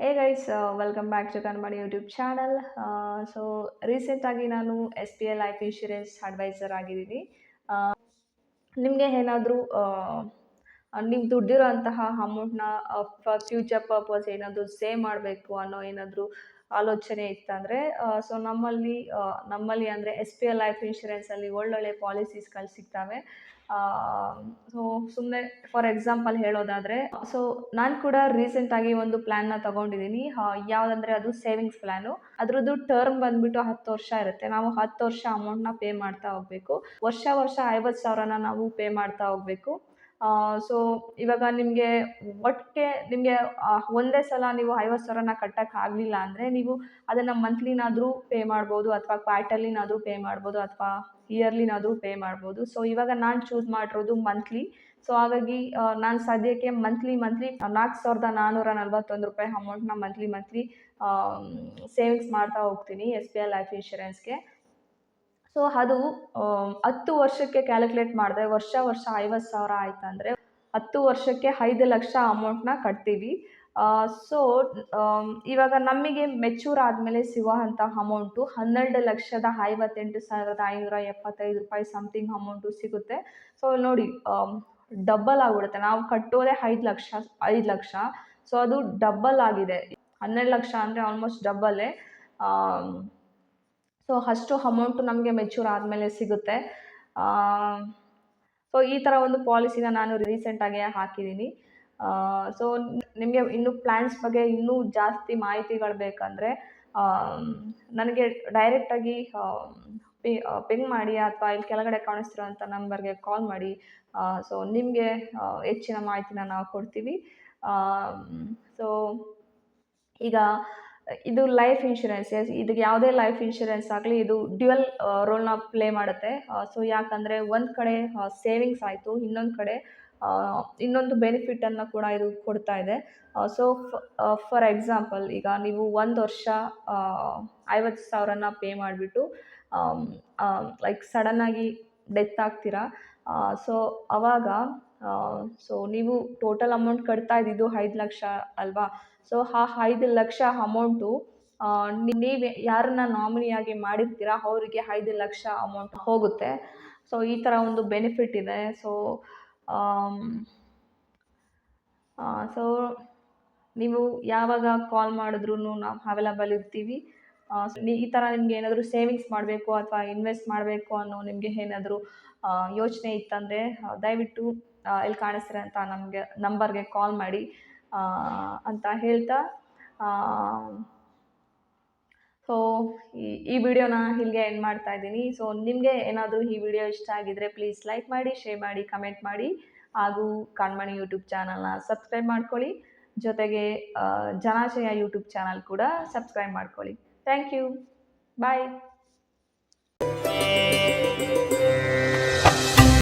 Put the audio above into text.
Hey guys, welcome back to Kanmani YouTube channel. So ರೀಸೆಂಟಾಗಿ ನಾನು SBI life insurance adviser ಆಗಿದ್ದೀನಿ. ನಿಮಗೆ ಏನಾದರೂ ನೀವು ದುಡ್ಡಿರೋ ಅಂತಹ ಅಮೌಂಟ್ನ ಫ್ಯೂಚರ್ ಪರ್ಪಸ್ ಏನಾದರೂ ಸೇವ್ ಮಾಡಬೇಕು ಅನ್ನೋ ಏನಾದರೂ ಆಲೋಚನೆ ಇತ್ತಂದರೆ, ಸೊ ನಮ್ಮಲ್ಲಿ ಅಂದರೆ SBI ಲೈಫ್ ಇನ್ಶೂರೆನ್ಸಲ್ಲಿ ಒಳ್ಳೊಳ್ಳೆ ಪಾಲಿಸೀಸ್ಗಳು ಸಿಗ್ತವೆ. ಸೊ ಸುಮ್ಮನೆ ಫಾರ್ ಎಕ್ಸಾಂಪಲ್ ಹೇಳೋದಾದರೆ, ಸೊ ನಾನು ಕೂಡ ರೀಸೆಂಟಾಗಿ ಒಂದು ಪ್ಲ್ಯಾನ್ನ ತೊಗೊಂಡಿದ್ದೀನಿ. ಯಾವುದಂದರೆ ಅದು ಸೇವಿಂಗ್ಸ್ ಪ್ಲ್ಯಾನು. ಅದರದ್ದು ಟರ್ಮ್ ಬಂದುಬಿಟ್ಟು 10 ವರ್ಷ ಇರುತ್ತೆ. ನಾವು 10 ವರ್ಷ ಅಮೌಂಟ್ನ ಪೇ ಮಾಡ್ತಾ ಹೋಗಬೇಕು. ವರ್ಷ 50,000ನ ನಾವು ಪೇ ಮಾಡ್ತಾ ಹೋಗಬೇಕು. ಸೊ ಇವಾಗ ನಿಮಗೆ ಒಂದೇ ಸಲ ನೀವು 50,000ನ ಕಟ್ಟೋಕ್ಕಾಗಲಿಲ್ಲ ಅಂದರೆ, ನೀವು ಅದನ್ನು ಮಂತ್ಲಿನಾದರೂ ಪೇ ಮಾಡ್ಬೋದು, ಅಥವಾ ಕ್ವಾರ್ಟರ್ಲಿನಾದರೂ ಪೇ ಮಾಡ್ಬೋದು, ಅಥವಾ ಇಯರ್ಲಿನಾದರೂ ಪೇ ಮಾಡ್ಬೋದು. ಸೊ ಇವಾಗ ನಾನು ಚೂಸ್ ಮಾಡಿರೋದು ಮಂತ್ಲಿ. ಸೊ ಹಾಗಾಗಿ ನಾನು ಸದ್ಯಕ್ಕೆ ಮಂತ್ಲಿ ₹4,441 ಅಮೌಂಟ್ನ ಮಂತ್ಲಿ ಸೇವಿಂಗ್ಸ್ ಮಾಡ್ತಾ ಹೋಗ್ತೀನಿ SBI ಲೈಫ್ ಇನ್ಶೂರೆನ್ಸ್ಗೆ. ಸೊ ಅದು 10 ವರ್ಷಕ್ಕೆ ಕ್ಯಾಲ್ಕುಲೇಟ್ ಮಾಡಿದ್ರೆ, ವರ್ಷ 50,000 ಆಯ್ತಂದರೆ 10 ವರ್ಷಕ್ಕೆ 5 ಲಕ್ಷ ಅಮೌಂಟ್ನ ಕಟ್ತೀವಿ. ಸೊ ಇವಾಗ ನಮಗೆ ಮೆಚೂರ್ ಆದಮೇಲೆ ಸಿಗುವಂಥ ಅಮೌಂಟು ₹12,58,575 ಸಮಥಿಂಗ್ ಅಮೌಂಟು ಸಿಗುತ್ತೆ. ಸೊ ನೋಡಿ, ಡಬ್ಬಲ್ ಆಗಿಬಿಡುತ್ತೆ. ನಾವು ಕಟ್ಟೋದೇ 5 ಲಕ್ಷ. ಸೊ ಅದು ಡಬ್ಬಲ್ ಆಗಿದೆ. 12 ಲಕ್ಷ ಅಂದರೆ ಆಲ್ಮೋಸ್ಟ್ ಡಬ್ಬಲ್ಲೇ. ಸೊ ಅಷ್ಟು ಅಮೌಂಟು ನಮಗೆ ಮೆಚೂರ್ ಆದಮೇಲೆ ಸಿಗುತ್ತೆ. ಸೊ ಈ ಥರ ಒಂದು ಪಾಲಿಸಿನ ನಾನು ರೀಸೆಂಟಾಗಿ ಹಾಕಿದ್ದೀನಿ. ಸೊ ನಿಮಗೆ ಇನ್ನೂ ಪ್ಲ್ಯಾನ್ಸ್ ಬಗ್ಗೆ ಇನ್ನೂ ಜಾಸ್ತಿ ಮಾಹಿತಿಗಳು ಬೇಕಂದರೆ ನನಗೆ ಡೈರೆಕ್ಟಾಗಿ ಪಿಂಗ್ ಮಾಡಿ, ಅಥವಾ ಇಲ್ಲಿ ಕೆಳಗಡೆ ಕಾಣಿಸ್ತಿರೋಂಥ ನಂಬರ್ಗೆ ಕಾಲ್ ಮಾಡಿ. ಸೊ ನಿಮಗೆ ಹೆಚ್ಚಿನ ಮಾಹಿತಿನ ನಾವು ಕೊಡ್ತೀವಿ. ಸೊ ಈಗ ಇದು ಲೈಫ್ ಇನ್ಶೂರೆನ್ಸ್. ಇದಕ್ಕೆ ಯಾವುದೇ ಲೈಫ್ ಇನ್ಶೂರೆನ್ಸ್ ಆಗಲಿ, ಇದು ಡ್ಯುಯಲ್ ರೋಲ್ನ ಪ್ಲೇ ಮಾಡುತ್ತೆ. ಸೊ ಯಾಕಂದರೆ ಒಂದು ಕಡೆ ಸೇವಿಂಗ್ಸ್ ಆಯಿತು, ಇನ್ನೊಂದು ಕಡೆ ಇನ್ನೊಂದು ಬೆನಿಫಿಟನ್ನು ಕೂಡ ಇದು ಕೊಡ್ತಾ ಇದೆ. ಸೊ ಫಾರ್ ಎಕ್ಸಾಂಪಲ್, ಈಗ ನೀವು 1 ವರ್ಷ 50,000ನ ಪೇ ಮಾಡಿಬಿಟ್ಟು ಲೈಕ್ ಸಡನ್ನಾಗಿ ಡೆತ್ ಆಗ್ತೀರಾ. ಸೊ ಅವಾಗ ಸೊ ನೀವು ಟೋಟಲ್ ಅಮೌಂಟ್ ಕಟ್ತಾ ಇದ್ದಿದ್ದು 5 ಲಕ್ಷ ಅಲ್ವಾ? ಸೊ ಆ 5 ಲಕ್ಷ ಅಮೌಂಟು ನೀವು ಯಾರನ್ನ ನಾಮಿನಿಯಾಗಿ ಮಾಡಿರ್ತೀರಾ ಅವರಿಗೆ 5 ಲಕ್ಷ ಅಮೌಂಟ್ ಹೋಗುತ್ತೆ. ಸೊ ಈ ಥರ ಒಂದು ಬೆನಿಫಿಟ್ ಇದೆ. ಸೊ ನೀವು ಯಾವಾಗ ಕಾಲ್ ಮಾಡಿದ್ರೂ ನಾವು ಅವೈಲಬಲ್ ಇರ್ತೀವಿ. ಈ ಥರ ನಿಮಗೆ ಏನಾದರೂ ಸೇವಿಂಗ್ಸ್ ಮಾಡಬೇಕು ಅಥವಾ ಇನ್ವೆಸ್ಟ್ ಮಾಡಬೇಕು ಅನ್ನೋ ನಿಮಗೆ ಏನಾದರೂ ಯೋಚನೆ ಇತ್ತಂದರೆ, ದಯವಿಟ್ಟು ಇಲ್ಲಿ ಕಾಣಿಸ್ತಿರೋಂಥ ನಂಬರ್ಗೆ ಕಾಲ್ ಮಾಡಿ ಅಂತ ಹೇಳ್ತಾ, ಸೊ ಈ ವಿಡಿಯೋನ ಇಲ್ಲಿಗೆ ಎಂಡ್ ಮಾಡ್ತಾ ಇದ್ದೀನಿ. ಸೊ ನಿಮಗೆ ಏನಾದರೂ ಈ ವಿಡಿಯೋ ಇಷ್ಟ ಆಗಿದ್ದರೆ ಪ್ಲೀಸ್ ಲೈಕ್ ಮಾಡಿ, ಶೇರ್ ಮಾಡಿ, ಕಮೆಂಟ್ ಮಾಡಿ, ಹಾಗೂ ಕಣ್ಮಣಿ ಯೂಟ್ಯೂಬ್ ಚಾನಲ್ನ ಸಬ್ಸ್ಕ್ರೈಬ್ ಮಾಡ್ಕೊಳ್ಳಿ. ಜೊತೆಗೆ ಜನಾಶಯ ಯೂಟ್ಯೂಬ್ ಚಾನಲ್ ಕೂಡ ಸಬ್ಸ್ಕ್ರೈಬ್ ಮಾಡ್ಕೊಳ್ಳಿ. Thank you. ಬಾಯ್.